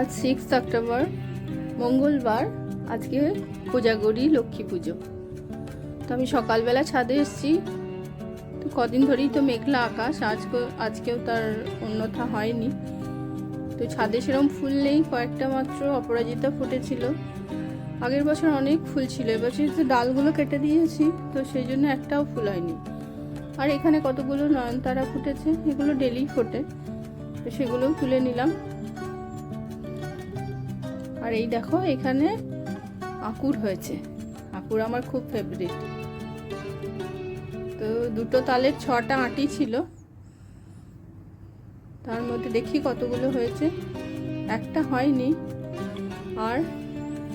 আজ 6 অক্টোবর মঙ্গলবার। আজকে কোজাগরি লক্ষ্মী পুজো। তো আমি সকালবেলা ছাদে এসেছি। তো কদিন ধরেই তো মেঘলা আকাশ, আজকেও তার অন্যথা হয়নি। তো ছাদে সেরকম ফুল নেই, কয়েকটা মাত্র অপরাজিতা ফুটেছিল। আগের বছর অনেক ফুল ছিল, এবছর তো ডালগুলো কেটে দিয়েছি, তো সেই জন্য একটাও ফুল হয়নি। আর এখানে কতগুলো নয়নতারা ফুটেছে, এগুলো ডেলি ফোটে, তো সেগুলোও তুলে নিলাম। আর এই দেখো এখানে আকুর হয়েছে, আকুর আমার খুব ফেভারিট। তো দুটো তালের 6টা আঁটি ছিল, তার মধ্যে দেখি কতগুলো হয়েছে। একটা হয়নি, আর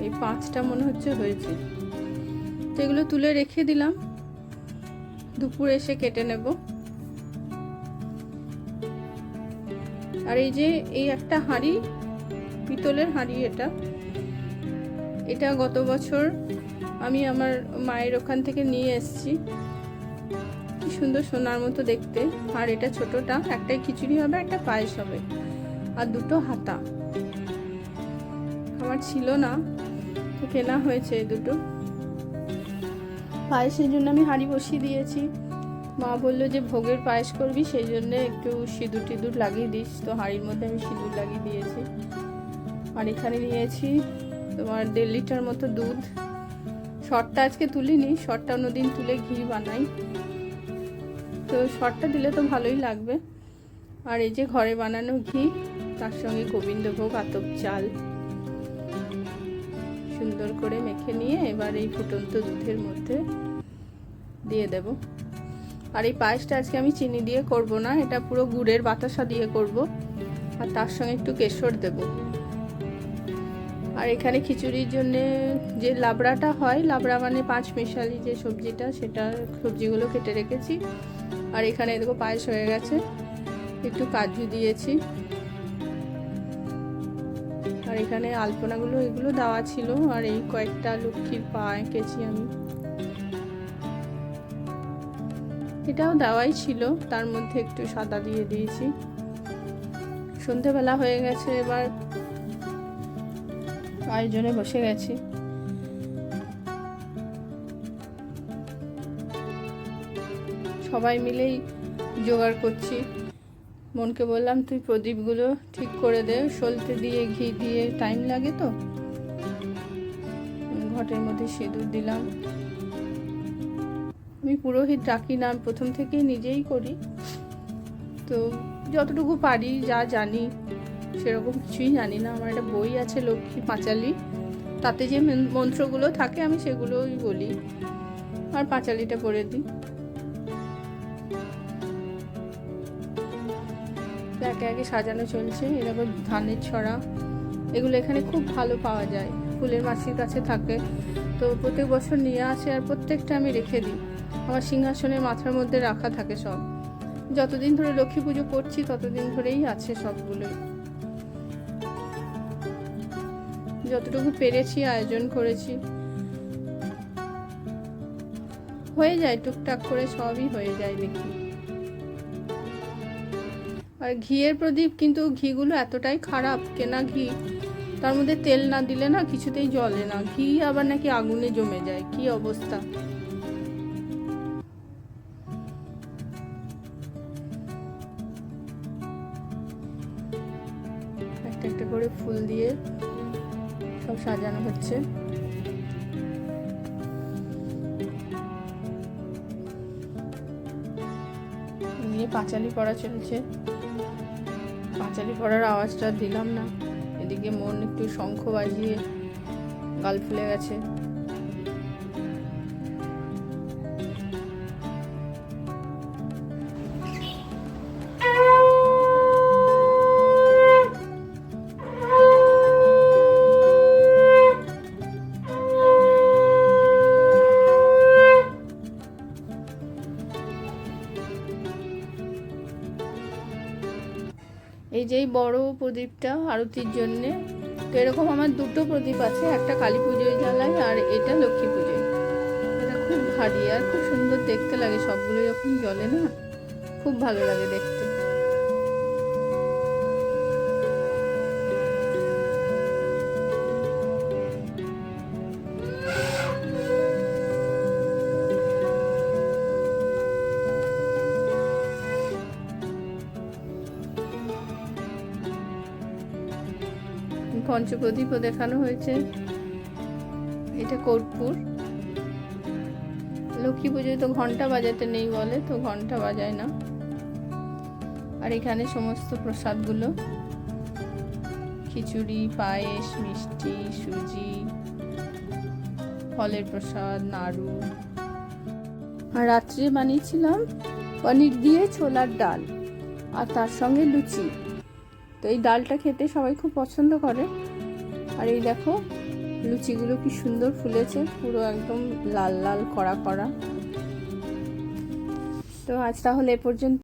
এই 5টা মনে হচ্ছে হয়েছে। তো এগুলো তুলে রেখে দিলাম, দুপুরে এসে কেটে নেব। আর এই যে এই একটা হাঁড়ি, পিতলের হাঁড়ি, এটা গত বছর আমি আমার মায়ের ওখান থেকে নিয়ে এসেছি। কি সুন্দর সোনার মতো দেখতে। আর এটা ছোটটা, একটাই খিচুড়ি হবে, একটা পায়েস হবে, আর দুটো হাতা। আমার ছিল না, তো কেনা হয়েছে দুটো। পায়েসের জন্য আমি হাঁড়ি বসিয়ে দিয়েছি। মা বললো যে ভোগের পায়েস করবি, সেই জন্য একটু সিঁদুর টিঁদুর লাগিয়ে দিস। তো হাঁড়ির মধ্যে আমি সিঁদুর লাগিয়ে দিয়েছি। আর এখানে নিয়েছি তোমার 1.5 লিটার মতো দুধ। শর্টটা আজকে তুলিনি, শর্টটা অন্যদিন তুলে ঘি বানাই, তো শর্টটা দিলে তো ভালোই লাগবে। আর এই যে ঘরে বানানো ঘি, তার সঙ্গে গোবিন্দভোগ আতপ চাল সুন্দর করে মেখে নিয়ে এবার এই ফুটন্ত দুধের মধ্যে দিয়ে দেব। আর এই পায়েসটা আজকে আমি চিনি দিয়ে করব না, এটা পুরো গুড়ের বাতাসা দিয়ে করব, আর তার সঙ্গে একটু কেশর দেব। আর এখানে খিচুড়ির জন্য যে লাবড়াটা হয়, লাবড়া মানে 5 মিশালি যে সবজিটা, সেটা সবজিগুলো কেটে রেখেছি। আর এখানে দেখো পায়েস হয়ে গেছে, একটু কাজু দিয়েছি। আর এখানে আলপনাগুলো এগুলো দেওয়া ছিল, আর এই কয়েকটা লক্ষ্মীর পা এঁকেছি আমি, এটাও দেওয়াই ছিল, তার মধ্যে একটু সাদা দিয়ে দিয়েছি। সন্ধেবেলা হয়ে গেছে, এবার আয়োজনে বসে গেছি। সবাই মিলেই জোগাড় করছি। মনকে বললাম তুই প্রদীপগুলো ঠিক করে দে, সলতে দিয়ে ঘি দিয়ে টাইম লাগে, তো ঘটের মধ্যে সিঁদুর দিলাম। আমি পুরোহিত ডাকি না, প্রথম থেকে নিজেই করি, তো যতটুকু পারি, যা জানি, সেরকম কিছুই জানি না। আমার একটা বই আছে লক্ষ্মী পাঁচালী, তাতে যে মন্ত্রগুলো থাকে আমি সেগুলোই বলি, আর পাঁচালীটা পড়ে দিই। একে একে সাজানো চলছে। এরকম ধানের ছড়া, এগুলো এখানে খুব ভালো পাওয়া যায়, ফুলের মাসির কাছে থাকে, তো প্রত্যেক বছর নিয়ে আসে, আর প্রত্যেকটা আমি রেখে দিই। আমার সিংহাসনের মাথার মধ্যে রাখা থাকে সব। যতদিন ধরে লক্ষ্মী পুজো করছি ততদিন ধরেই আছে সবগুলোই। যতটুকু পেরেছি আয়োজন করেছি, হয়ে যায় টুকটাক করে, সবই হয়ে যায় দেখি। আর ঘিয়ের প্রদীপ, কিন্তু ঘিগুলো এতটাই খারাপ, কেনা ঘি, তার মধ্যে তেল না দিলে না কিছুতেই জ্বলে না। ঘি আবার নাকি আগুনে জমে যায়, কি অবস্থা। একটা একটা করে ফুল দিয়ে সব সাজানো হচ্ছে। নিয়ে পাঁচালি পড়া চলছে। পাঁচালি পড়ার আওয়াজটা দিলাম না, এদিকে মন একটু শঙ্খ বাজিয়ে গাল ফুলে গেছে। এই যে বড় প্রদীপটা আরতির জন্যে, তো এরকম আমার 2টো প্রদীপ আছে, একটা কালী পুজোয় জ্বালাই, আর এটা লক্ষ্মী পুজোয়। এটা খুব ভারী আর খুব সুন্দর দেখতে লাগে, সবগুলো যখন জ্বলে না খুব ভালো লাগে দেখতে। পঞ্চপ্রদীপও দেখানো হয়েছে। এটা কর্পূর। লক্ষ্মী পুজোয় তো ঘন্টা বাজাতে নেই বলে, তো ঘন্টা বাজায় না। আর এখানে সমস্ত প্রসাদগুলো, খিচুড়ি, পায়েস, মিষ্টি, সুজি, ফলের প্রসাদ, নাড়ু। আর রাত্রে বানিয়েছিলাম পনির দিয়ে ছোলার ডাল, আর তার সঙ্গে লুচি। তো এই ডালটা খেতে সবাই খুব পছন্দ করে। আর এই দেখো লুচিগুলো কি সুন্দর ফুলেছে, পুরো একদম লাল লাল কড়া কড়া। তো আজ তাহলে এ পর্যন্ত।